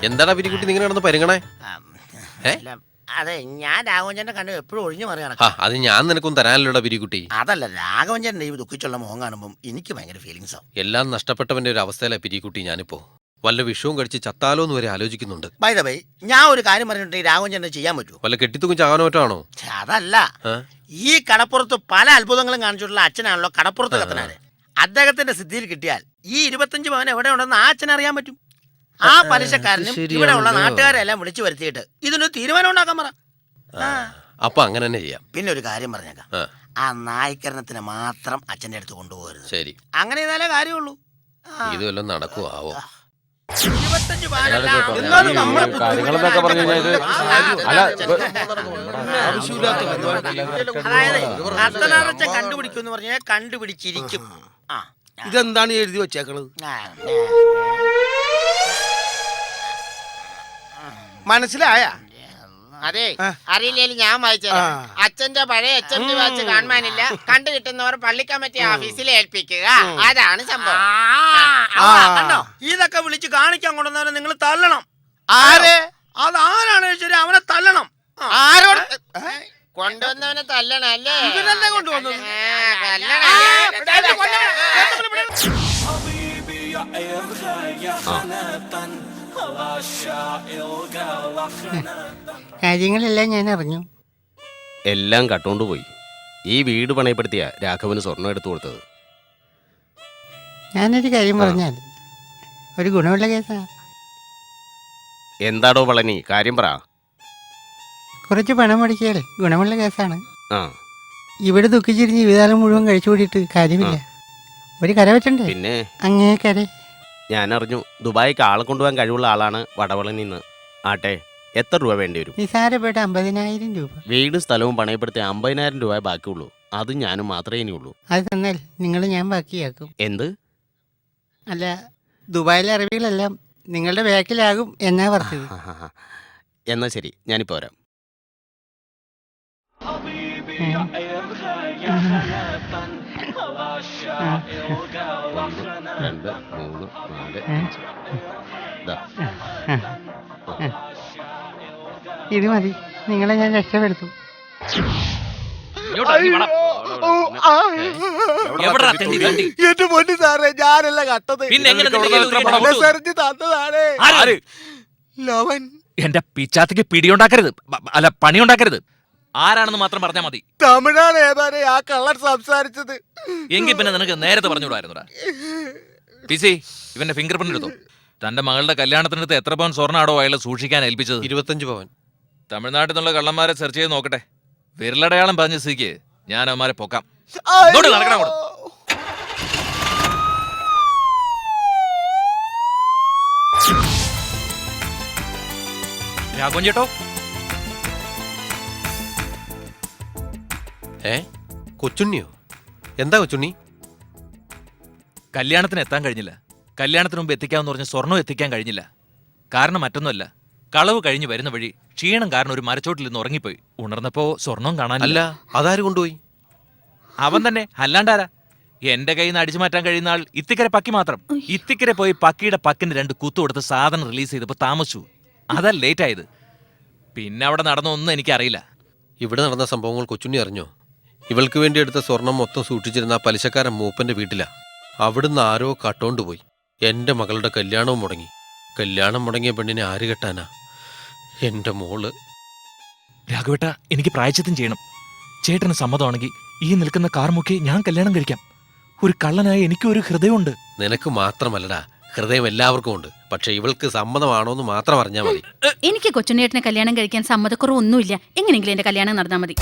എന്താടാ പിരിക്കുട്ടി നിങ്ങൾ നടന്ന് പരിങ്ങണേ? അതെ, ഞാൻ രാഘവഞ്ചന്റെ കണ്ടു എപ്പോഴും ഒഴിഞ്ഞു മറിയാണ്. അത് ഞാൻ നിനക്കും തരാനല്ലോടാ പിരിക്കുട്ടി. അതല്ല, രാഘവഞ്ചന്റെ ഈ ദുഃഖിച്ചുള്ള മുഖം കാണുമ്പോൾ എനിക്ക് ഭയങ്കര ഫീലിങ്സ് ആവും. എല്ലാം നഷ്ടപ്പെട്ടവന്റെ ഒരു അവസ്ഥയിലെ പിരിക്കുട്ടി ഞാനിപ്പോ. വല്ല വിഷവും കഴിച്ച് ചത്താലോ എന്ന് വരെ ആലോചിക്കുന്നുണ്ട്. ബൈ ദ വേ, ഞാൻ ഒരു കാര്യം പറഞ്ഞിട്ടുണ്ടെങ്കിൽ രാഘവഞ്ചന്റെ ചെയ്യാൻ പറ്റുമോ? വല്ല കെട്ടിത്തൂക്കും ചാകാനോറ്റാണോ? അതല്ല, ഈ കടപ്പുറത്ത് പല അത്ഭുതങ്ങളും കാണിച്ചിട്ടുള്ള അച്ഛനാണല്ലോ കടപ്പുറത്ത് കത്തനാര്. അദ്ദേഹത്തിന്റെ സിദ്ധിയിൽ കിട്ടിയാൽ ഈ 25 പവൻ എവിടെ ഉണ്ടെന്ന് ആ അച്ഛൻ അറിയാൻ പറ്റും. ആ പലിശക്കാരനും ഇവിടെ ഉള്ള നാട്ടുകാരെല്ലാം വിളിച്ചു വരുത്തിയിട്ട് ഇതിനൊരു തീരുമാനം ഉണ്ടാക്കാൻ പറ. അപ്പൊ അങ്ങനെ തന്നെ ചെയ്യാം. പിന്നെ ഒരു കാര്യം പറഞ്ഞേക്കാം, ആ നായ്ക്കരണത്തിന് മാത്രം അച്ഛന്റെ അടുത്ത് കൊണ്ടുപോകരുത്. ശരി, അങ്ങനെ ചെയ്താലേ കാര്യമുള്ളൂ. ഇത് വല്ലതും നടക്കുവോ? 25 അതായത് കണ്ടുപിടിക്കും പറഞ്ഞാൽ കണ്ടുപിടിച്ചിരിക്കും. ഇതെന്താണ് എഴുതി വെച്ചേക്കണത്? മനസ്സിലായ? അതെ, അറിയില്ലേലും ഞാൻ വായിച്ചത്. അച്ഛന്റെ പഴയ HMD വാച്ച് കാണാനില്ല, കണ്ടു കിട്ടുന്നവർ പള്ളി കമ്മിറ്റി ഓഫീസിൽ ഏൽപ്പിക്കുക. അതാണ് സംഭവം. ഇതൊക്കെ വിളിച്ച് കാണിക്കാൻ കൊണ്ടുവന്നവരെ നിങ്ങൾ തള്ളണം. ആരെ? അതാരാണ് ശരി, അവനെ തള്ളണം. ആരോട്? കൊണ്ടുവന്നവനെ തല്ലണം അല്ലേ? ഇവനല്ലേ കൊണ്ടുവന്നത്? കാര്യങ്ങളെല്ലാം ഞാൻ അറിഞ്ഞു. എല്ലാം കട്ടുകൊണ്ടുപോയി. ഈ വീട് പണയപ്പെടുത്തിയ രാഘവന് സ്വർണം എടുത്തു കൊടുത്തത്. ഞാനൊരു കാര്യം പറഞ്ഞാൽ ഒരു ഗുണമുള്ള കേസാ. എന്താടോ പളനി, കാര്യം പറ. കുറച്ച് പണം മുടക്കിയാൽ ഗുണമുള്ള കേസാണ്. ആ, ഇവിടെ ദുഃഖിച്ചിരുന്ന് ജീവിതകാലം മുഴുവൻ കഴിച്ചു കൂടിയിട്ട് കാര്യമില്ല. ഒരു കര വെച്ചണ്ടേ? പിന്നെ അങ്ങേ കര. ഞാൻ അറിഞ്ഞു ദുബായിക്ക് ആളെ കൊണ്ടുപോകാൻ കഴിവുള്ള ആളാണ് വടവളനിന്ന്. ആട്ടെ, എത്ര രൂപ വേണ്ടി വരും? നിസാരപ്പെട്ട 50,000 രൂപ. വീടും സ്ഥലവും പണയപ്പെടുത്തി 50,000 രൂപ ബാക്കിയുള്ളൂ. അത് ഞാനും മാത്രമേ ഇനിയുള്ളൂ. അത് തന്നാൽ നിങ്ങൾ ഞാൻ ബാക്കിയാക്കും. എന്ത്? അല്ല, ദുബായിലെ അറിവികളെല്ലാം നിങ്ങളുടെ ബാക്കിലാകും എന്നാ പറഞ്ഞത്. എന്നാ ശരി, ഞാനിപ്പോ വരാം. രണ്ട്, മൂന്ന്, നാല്, ഇത് മതി, നിങ്ങളെ ഞാൻ രക്ഷപ്പെടുത്തും. എന്റെ പൊന്നു സാറേ, ഞാനല്ല കട്ടത്. തന്നതാണ് ലവൻ. എന്റെ പിച്ചാത്തിക്ക് പിടിയുണ്ടാക്കരുത്, അല്ല പണിയുണ്ടാക്കരുത്. ആരാണെന്ന് മാത്രം പറഞ്ഞാൽ മതി. തമിഴാണ് ഏതാനേ ആ കള്ളൻ സംസാരിച്ചത്. എങ്കിൽ പിന്നെ നിനക്ക് നേരത്തെ പറഞ്ഞുകൂടായിരുന്നുടാ. പിസി, ഇവന്റെ ഫിംഗർ പ്രിന്റ് എടുത്തോ. തന്റെ മകളുടെ കല്യാണത്തിനടുത്ത് എത്ര പവൻ സ്വർണ്ണാടോ അയാളെ സൂക്ഷിക്കാൻ ഏൽപ്പിച്ചത്? 25 പവൻ. തമിഴ്നാട്ടിൽ നിന്നുള്ള കള്ളന്മാരെ സെർച്ച് ചെയ്ത് നോക്കട്ടെ. വിരലടയാളം പറഞ്ഞ സ്ഥിതിക്ക് ഞാൻ അവന്മാരെ പൊക്കാം. രാഘവൻ ചേട്ടോ, കൊച്ചുണ്ണിയോ? എന്താ കൊച്ചുണ്ണി? കല്യാണത്തിന് എത്താൻ കഴിഞ്ഞില്ല. കല്യാണത്തിന് മുമ്പ് എത്തിക്കാമെന്ന് പറഞ്ഞ സ്വർണ്ണം എത്തിക്കാൻ കഴിഞ്ഞില്ല. കാരണം മറ്റൊന്നുമല്ല, കളവ് കഴിഞ്ഞ് വരുന്ന വഴി ക്ഷീണം കാരണം ഒരു മരച്ചോട്ടിൽ നിന്ന് ഉറങ്ങിപ്പോയി. ഉണർന്നപ്പോ സ്വർണം കാണാനില്ല. അതാര് കൊണ്ടുപോയി? അവൻ തന്നെ, അല്ലാണ്ടാരാ. എന്റെ കയ്യിൽ നിന്ന് അടിച്ചു മാറ്റാൻ കഴിയുന്ന ആൾ ഇത്തിക്കര പക്കി മാത്രം. ഇത്തിക്കര പോയി പക്കിയുടെ പക്കിന് 2 കുത്തു കൊടുത്ത് സാധനം റിലീസ് ചെയ്തപ്പോ താമസിച്ചു. അതാ ലേറ്റ് ആയത്. പിന്നെ അവിടെ നടന്നൊന്നും എനിക്കറിയില്ല. ഇവിടെ നടന്ന സംഭവങ്ങൾ കൊച്ചുണ്ണി അറിഞ്ഞോ? ഇവൾക്ക് വേണ്ടി എടുത്ത സ്വർണം മൊത്തം സൂക്ഷിച്ചിരുന്ന ആ പലിശക്കാരൻ മൂപ്പന്റെ വീട്ടിലാ. അവിടുന്ന് ആരോ കട്ടോണ്ടുപോയി. എന്റെ മകളുടെ കല്യാണവും മുടങ്ങി. കല്യാണം മുടങ്ങിയ പെണ്ണിനെ ആര് കെട്ടാനാ? എന്റെ മോള്. രാഘവേട്ട, എനിക്ക് പ്രായശ്ചിത്തം ചെയ്യണം. ചേട്ടന് സമ്മതമാണെങ്കിൽ ഈ നിൽക്കുന്ന കാർ മുക്കി ഞാൻ കല്യാണം കഴിക്കാം. ഒരു കള്ളനായ എനിക്കും ഒരു ഹൃദയമുണ്ട്. നിനക്ക് മാത്രമല്ലടാ, ഹൃദയം എല്ലാവർക്കും ഉണ്ട്. പക്ഷെ ഇവൾക്ക് സമ്മതമാണോന്ന് മാത്രം അറിഞ്ഞാൽ മതി. എനിക്ക് കൊച്ചുണ്ണേട്ടനെ കല്യാണം കഴിക്കാൻ സമ്മതക്കുറവൊന്നുമില്ല. എങ്ങനെയെങ്കിലും എന്റെ കല്യാണം നടന്നാൽ മതി.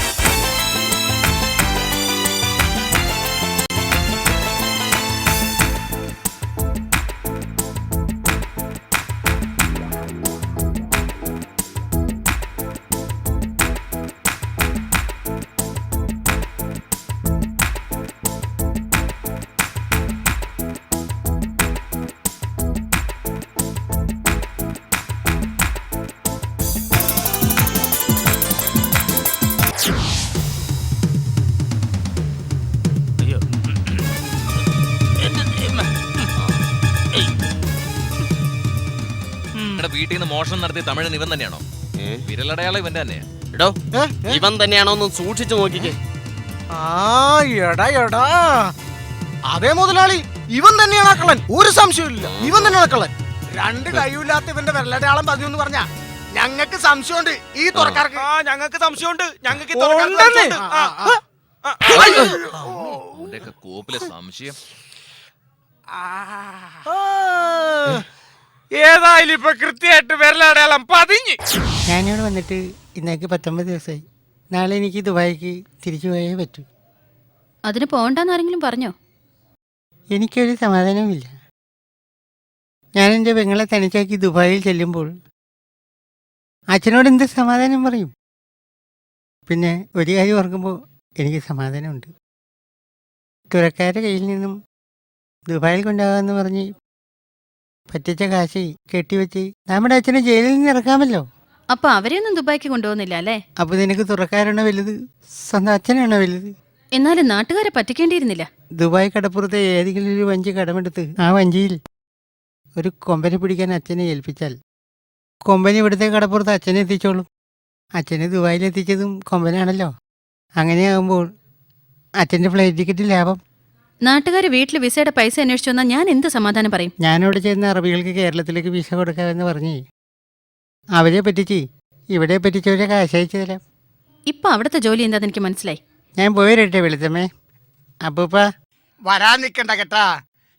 വീട്ടിൽ നിന്ന് മോഷണം നടത്തിയ തമിഴൻ ഇവൻ തന്നെയാണോ? വിരലടയാളം ഇവന്റെ തന്നെയാ. എടോ ഇവൻ തന്നെയാണോ ഒന്ന് സൂക്ഷിച്ചു നോക്കിക്കേ. ആ എടാ എടാ, അതേ മുതലാളി, ഇവൻ തന്നെയാണ് കള്ളൻ, ഒരു സംശയമില്ല. ഇവൻ തന്നെയാണ് കള്ളൻ. രണ്ട് കൈയില്ലാത്ത ഇവന്റെ വിരലടയാളം പറഞ്ഞു എന്ന് പറഞ്ഞാ ഞങ്ങൾക്ക് സംശയമുണ്ട്. ഈ തുറക്കാർക്ക് ഞങ്ങൾക്ക് സംശയമുണ്ട്. ഞങ്ങൾക്ക് അവന്റെയൊക്കെ കോപ്പിലെ സംശയം. ഏതായാലും ഇപ്പൊ കൃത്യമായിട്ട് വിരലടയാളം പതിഞ്ഞ്. ഞാനിവിടെ വന്നിട്ട് ഇന്നേക്ക് 19 ദിവസമായി. നാളെ എനിക്ക് ദുബായിക്ക് തിരിച്ചു പോയേ പറ്റൂ. അതിന് പോകണ്ടെന്ന് ആരെങ്കിലും പറഞ്ഞോ? എനിക്കൊരു സമാധാനവുമില്ല. ഞാൻ എൻ്റെ പെങ്ങളെ തനിച്ചാക്കി ദുബായിൽ ചെല്ലുമ്പോൾ അച്ഛനോട് എന്ത് സമാധാനം പറയും? പിന്നെ ഒരു കാര്യം ഓർക്കുമ്പോൾ എനിക്ക് സമാധാനമുണ്ട്. തുറക്കാരുടെ കയ്യിൽ നിന്നും ദുബായിൽ കൊണ്ടുപോകാമെന്ന് പറഞ്ഞ് പറ്റിച്ച കാശ് കെട്ടിവെച്ച് നമ്മുടെ അച്ഛനെ ജയിലിൽ നിന്ന് ഇറക്കാമല്ലോ. അപ്പൊ അവരെയൊന്നും ദുബായിക്ക് കൊണ്ടുപോകുന്നില്ല അല്ലേ? അപ്പോൾ നിനക്ക് തുറക്കാരാണോ വലുത്, സ്വന്തം അച്ഛനാണോ വലുത്? എന്നാലും നാട്ടുകാരെ പറ്റിക്കേണ്ടിയിരുന്നില്ല. ദുബായ് കടപ്പുറത്തെ ഏതെങ്കിലും ഒരു വഞ്ചി കടമെടുത്ത് ആ വഞ്ചിയിൽ ഒരു കൊമ്പനെ പിടിക്കാൻ അച്ഛനെ ഏൽപ്പിച്ചാൽ കൊമ്പനെ ഇവിടുത്തെ കടപ്പുറത്ത് അച്ഛനെ എത്തിച്ചോളും. അച്ഛനെ ദുബായിൽ എത്തിച്ചതും കൊമ്പനാണല്ലോ. അങ്ങനെയാകുമ്പോൾ അച്ഛൻ്റെ ഫ്ലൈറ്റ് ടിക്കറ്റ് ലാഭം. നാട്ടുകാർ വീട്ടിൽ വിസയുടെ പൈസ അന്വേഷിച്ചു വന്നാൽ ഞാൻ എന്ത് സമാധാനം പറയും? ഞാനവിടെ ചെന്ന അറബികൾക്ക് കേരളത്തിലേക്ക് വിസ കൊടുക്കാമെന്ന് പറഞ്ഞ് അവരെ പറ്റിച്ച് ഇവിടെ പറ്റിച്ചവരെ കാശ് അയച്ചു തരാം. ഇപ്പൊ അവിടുത്തെ ജോലി എന്താന്ന് എനിക്ക് മനസ്സിലായി. ഞാൻ പോയിരട്ടെ വെളുത്തമ്മേ. അപ്പൂപ്പ വരാൻ നിക്കണ്ട കേട്ടാ,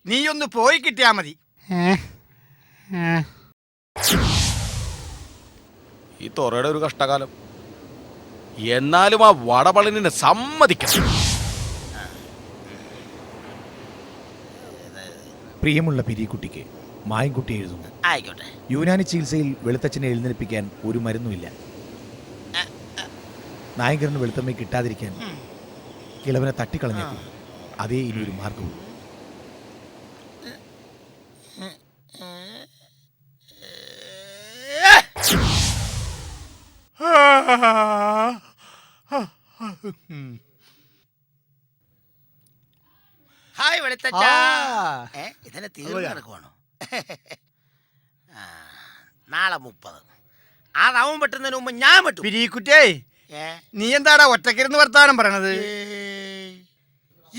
നീ ഒന്ന് പോയി കിട്ടിയാ മതി. ഈ തൊറയുടെ ഒരു കഷ്ടകാലം. എന്നാലും ആ വടപളനിനെ സമ്മതിക്കണം. പ്രിയമുള്ള പിരിക്കുട്ടിക്ക് മായൻകുട്ടി എഴുതുന്നു. ആയിക്കോട്ടെ. യുനാനി ചികിത്സയിൽ വെളുത്തച്ഛനെ എഴുന്നേൽപ്പിക്കാൻ ഒരു മരുന്നുമില്ല. നായകരന് വെളുത്തമ്മയെ കിട്ടാതിരിക്കാൻ കിളവനെ തട്ടിക്കളഞ്ഞേക്കും. അതേ ഇനി ഒരു മാർഗവും. ഹായ് വെളുത്തച്ഛ. ഇതിനെ തീർന്നു കിടക്കുവാണോ? നാളെ 30. ആ റവം വെട്ടുന്നതിന് മുമ്പ് ഞാൻ വെട്ടു. പിരിക്കുറ്റേ, നീ എന്താടാ ഒറ്റക്കിരുന്ന് വർത്താനം പറയണത്?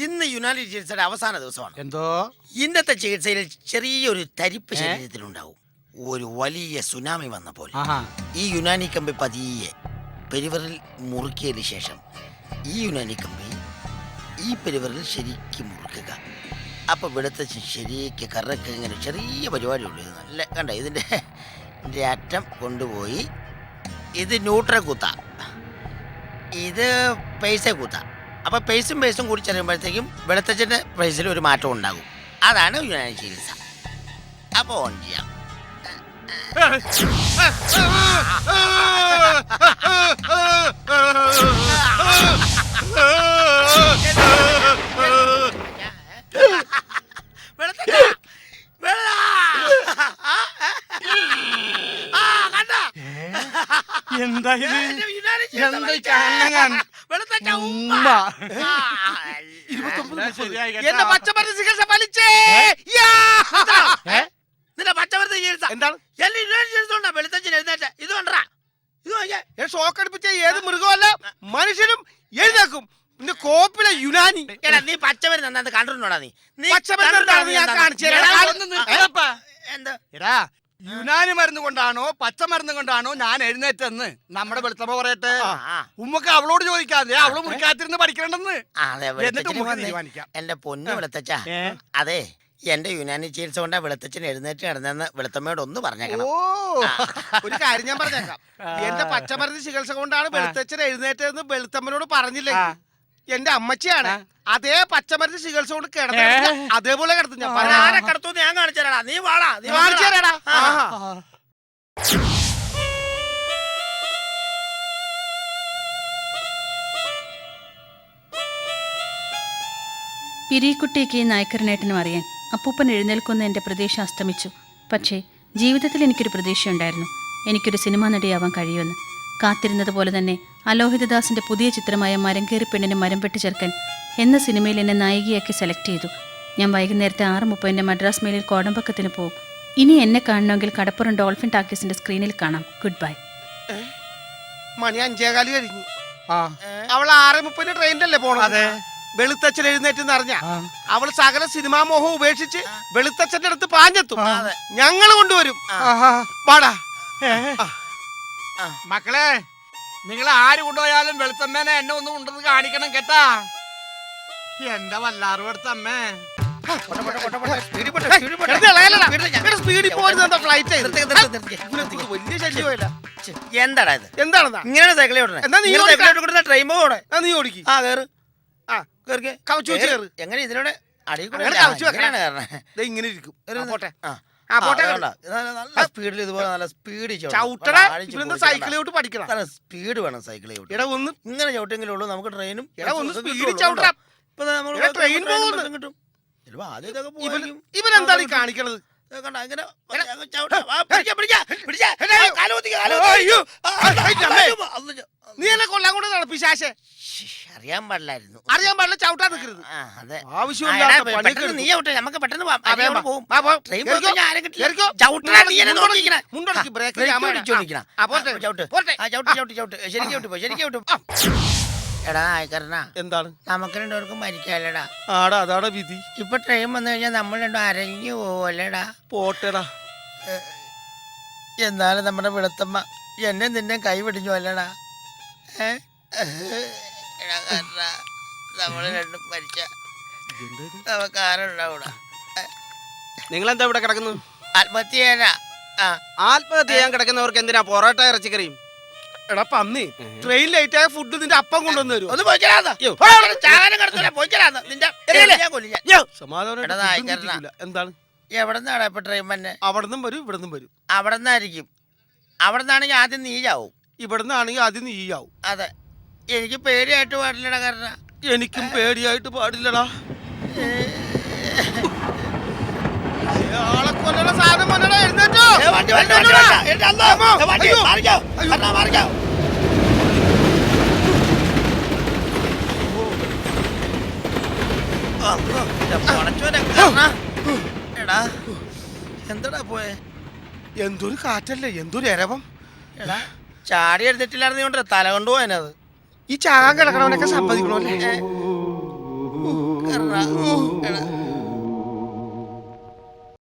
ഇന്ന് യുനാനി ചികിത്സയുടെ അവസാന ദിവസമാണ്. എന്തോ ഇന്നത്തെ ചികിത്സയിൽ ചെറിയൊരു തരിപ്പ് ശരീരത്തിലുണ്ടാവും. ഒരു വലിയ സുനാമി വന്നപ്പോൾ ഈ യുനാനി കമ്പി പതിയെ പെരുവറിൽ മുറുക്കിയതിന് ശേഷം ഈ യുനാനി കമ്പി ഈ പെരുവറിൽ ശരിക്കും മുറുക്കുക. അപ്പൊ ഇവിടുത്തെ ശരിക്ക് കറക്ക് ഇങ്ങനെ ചെറിയ പരിപാടിയുള്ളൂ. ഇത് നല്ല കണ്ട, ഇതിൻ്റെ അറ്റം കൊണ്ടുപോയി ഇത് ന്യൂട്രൽ കുത്ത, ഇത് പൈസ കുത്ത. അപ്പൊ പൈസും കൂടി ചെല്ലുമ്പോഴത്തേക്കും വെളുത്തച്ഛൻ്റെ പൈസയിൽ ഒരു മാറ്റം ഉണ്ടാകും. അതാണ് യുനാനി ചികിത്സ. അപ്പോൾ ഓൺ ചെയ്യാം. എന്താ ഇത്? എന്റെ പച്ചമരുന്ന് ചികിത്സ വലിച്ചേ. നിന്റെ പച്ചമരുന്ന് ചികിത്സ എന്താണ്? എല്ലാം യുനാനി ചികിത്സ ഉണ്ടാ. വെളുത്തച്ഛൻ എഴുന്നേറ്റ ഇത് കണ്ടാ, ഇത് നോക്കിയാ. ഷോക്ക് അടിപ്പിച്ച ഏത് മൃഗമല്ല മനുഷ്യനും എഴുന്നേക്കും. പിന്നെ കോപ്പിലെ യുനാനി. എടാ നീ പച്ചമരുന്ന് എന്താ കണ്ടിട്ടുണ്ടോടാ? നീ പച്ചമരുന്ന് എന്താണെന്ന് ഞാൻ കാണിച്ചു തരാം. എന്താ എടാ, യുനാനി മരുന്ന് കൊണ്ടാണോ പച്ചമരുന്ന് കൊണ്ടാണോ ഞാൻ എഴുന്നേറ്റെന്ന് നമ്മുടെ വെളുത്തമ്മ പറയട്ടെ. ഉമ്മക്ക് അവളോട് ചോദിക്കാതെ, അവള് മുറിക്കാത്തിരുന്ന് പഠിക്കണ്ടെന്ന്. എന്നിട്ട് ഉമ്മക്ക് തീരുമാനിക്കാം. എന്റെ പൊന്നു വെളുത്തച്ഛ, അതെ എന്റെ യുനാനി ചികിത്സ കൊണ്ടാ വെളുത്തച്ഛൻ എഴുന്നേറ്റ് കിടന്നെന്ന് വെളുത്തമ്മയോട് ഒന്ന് പറഞ്ഞേക്കണം. ഓ, ഒരു കാര്യം ഞാൻ പറഞ്ഞേക്കാം. എന്റെ പച്ചമരുന്ന് ചികിത്സ കൊണ്ടാണ് വെളുത്തച്ഛൻ എഴുന്നേറ്റതെന്ന് വെളുത്തമ്മനോട് പറഞ്ഞില്ലേ? എന്റെ അമ്മച്ചിയാണ് അതേ പച്ചമരുന്ന് ചികിത്സ കൊണ്ട് കിടന്ന അതേപോലെ കിടത്തും. ഞാൻ ആരെ കിടത്തുമെന്ന് ഞാൻ കാണിച്ചു തരാടാ. നീ വാടാ, നീ കാണിച്ചു തരാടാ. പിരിക്കുട്ടിക്ക് നായ്ക്കരനേട്ടനും അറിയാൻ അപ്പൂപ്പൻ എഴുന്നേൽക്കുന്ന എൻ്റെ പ്രതീക്ഷ അസ്തമിച്ചു. പക്ഷേ ജീവിതത്തിൽ എനിക്കൊരു പ്രതീക്ഷയുണ്ടായിരുന്നു. എനിക്കൊരു സിനിമാ നടിയാവാൻ കഴിയുമെന്ന്. കാത്തിരുന്നത് പോലെ തന്നെ അലോഹിതദാസിൻ്റെ പുതിയ ചിത്രമായ മരംകേറി പെണ്ണിന് മരം വെട്ടി ചേർക്കൻ എന്ന സിനിമയിൽ എന്നെ നായികയാക്കി സെലക്ട് ചെയ്തു. ഞാൻ വൈകുന്നേരത്തെ 6:30 മദ്രാസ് മെയിലിൽ കോടമ്പക്കത്തിന് പോകും. ഇനി എന്നെ കാണണമെങ്കിൽ കടപ്പുറം ഡോൾഫിൻ ടാക്കീസിന്റെ സ്ക്രീനിൽ കാണാം. Good bye. മണി 5:15 കഴിഞ്ഞു. അവൾ 6:30 ട്രെയിനിലല്ലേ പോണത്? വെളുത്തച്ഛൻ എഴുന്നേറ്റ് അറിഞ്ഞ അവൾ സകല സിനിമാ മോഹം ഉപേക്ഷിച്ച് വെളുത്തച്ഛന്റെ അടുത്ത് പാഞ്ഞെത്തും. ഞങ്ങൾ കൊണ്ടുവരും. പാടാ മക്കളെ, നിങ്ങൾ ആര് കൊണ്ടുപോയാലും വെളുത്തമ്മേനെ എന്നെ ഒന്നും ഉണ്ടെന്ന് കാണിക്കണം കേട്ടാ. എന്റെ വല്ലാറും എടുത്ത അമ്മേ. എന്താടാ ഇത്? എന്താണെന്നാ ഇങ്ങനെ സൈക്കിളെ ഓടണേ? എന്നാ നീ ട്രെയിൻ പോകണേ? നീ ഓടിക്കും. ആ കേറ്. ആ കേറിക്കേ. കവച്ചു വെച്ച് കയറ്. എങ്ങനെ ഇതിലൂടെ അടിയിൽ കൂടെ അങ്ങനെ അല്ല, കവച്ചു വെക്കണം. ഇങ്ങനെയാണ് കേറണേ. ദേ ഇങ്ങനെ ഇരിക്കും. പോട്ടെ. ആ. ആ പോട്ടെ. ആ, വേണ്ട. ഇത് നല്ല സ്പീഡിൽ ഇതുപോലെ നല്ല സ്പീഡിൽ ചവിട്ടട. ഇവിടുന്ന് സൈക്കിളിലോട്ട് പഠിക്കണം. സ്പീഡ് വേണം സൈക്കിളിൽ ചവിട്ടി. എടാ ഒന്ന് ഇങ്ങനെ ചവിട്ടെങ്കിലും ഉള്ളൂ നമുക്ക് ട്രെയിനും. എടാ ഒന്ന് സ്പീഡിൽ ചവിട്ടാം. ഇപ്പൊ നമ്മൾ എടാ, ട്രെയിൻ പോകുന്നു. കിട്ടും. ചിലപ്പോ ആദ്യം ഇതൊക്കെ പോയിരിക്കും. ഇവനെന്താണ് ഈ കാണിക്കണത്? കണ്ട അങ്ങനെ ചവിട്ടാം. ആ, പിടിക്കാം, പിടിക്കാം, പിടിക്കാം. കാല് കുത്തിക്ക്, കാല് അയ്യോ. കുത്തിക്ക്. അയ്യോ. നീ എന്നെ കൊല്ലാൻ കൊണ്ട് നടപ്പിശാശേ. അറിയാൻ പാടില്ലായിരുന്നു. അറിയാൻ പാടില്ല, ചവിട്ടാൻ നിൽക്കരുത്. ആ, അതെ. ആവശ്യമില്ലാത്ത പെട്ടെന്ന് പണിയൊക്കെ നീ ചവിട്ടെ, നമുക്ക് പെട്ടെന്ന് പോവാം. ആ, വേഗം പോകും. വാ, പോ. ട്രെയിൻ കേറിക്കോ. പോയി ആരെ കിട്ടില്ല. കേറിക്കോ. ചവിട്ടണ നീ എന്നെ നോക്കിയിരിക്കണേ. മുണ്ടടക്കി ബ്രേക്ക് ബ്രേക്ക് ചെയ്യാൻ പിടിച്ചോണ്ടിരിക്കണേ. ആ, പോട്ടെ. ചവിട്ട്. പോട്ടെ. ആ, ചവിട്ട്, ചവിട്ട്, ചവിട്ട്. ശരിക്കും ചവിട്ട് പോ, ശരിക്കും ചവിട്ട് പോ. എടാ ആയിക്കരണ, എന്താണ്? നമുക്ക് രണ്ടുപേർക്കും മരിക്കാല്ലടാ. ആടാ അതാണ് വിധി. ഇപ്പൊ ട്രെയിൻ വന്നു കഴിഞ്ഞാൽ നമ്മൾ രണ്ടും അരഞ്ഞു പോവല്ലേടാ. പോട്ടെടാ. എന്നാലും നമ്മുടെ വെളുത്തമ്മ എന്നെ നിന്നെ കൈ പിടിഞ്ഞു അല്ലടാ. നമ്മള് രണ്ടും മരിച്ച നമുക്ക് ആരുണ്ടാവൂടാ. നിങ്ങളെന്താ ഇവിടെ കിടക്കുന്നു? ആത്മഹത്യ ചെയ്യാനാ. ആ, ആത്മഹത്യ ചെയ്യാൻ കിടക്കുന്നവർക്ക് എന്തിനാ പൊറോട്ട ഇറച്ചിക്കറിയും? എടാ പന്നി, ട്രെയിൻ ലേറ്റ് ആയ ഫുഡ് നിന്റെ അപ്പം കൊണ്ടുവന്നു തരും. ഒന്ന് പോയിക്കലാന്ന്. ചാകാനും കിടത്തില്ല, പോയിക്കലാന്ന്. നിന്റെ ഞാൻ കൊല്ലില്ല. സമാധാനം എടാ, നായിക്കരനാ. എന്താണ്? എവിടെ നിന്നാടാ ഇപ്പൊ ട്രെയിൻ തന്നെ? അവിടുന്നും വരും ഇവിടുന്നും വരും. അവിടെ നിന്നായിരിക്കും. അവിടെ നിന്നാണെങ്കിൽ ആദ്യം നീ ചാവും. ഇവിടുന്നാണെങ്കിൽ ആദ്യം നീയാവും. അതെ, എനിക്ക് പേടിയായിട്ട് പാടില്ലടാ. കാരണം എനിക്കും പേടിയായിട്ട് പാടില്ലടാ. ആളെ കൊല്ലണ സാധനം വന്നടാ. എഴുന്നേറ്റോ. എടാ എന്താടാ പോയെ? എന്തൊരു കാറ്റല്ലേ, എന്തൊരു എരവം. എടാ ചാടി എടുത്തിട്ടില്ലായിരുന്നു കൊണ്ട് തല കൊണ്ടുപോയനത്. ഈ ചാകാൻ കിടക്കണവനൊക്കെ സമ്മതിക്കണമല്ലേ? എടാ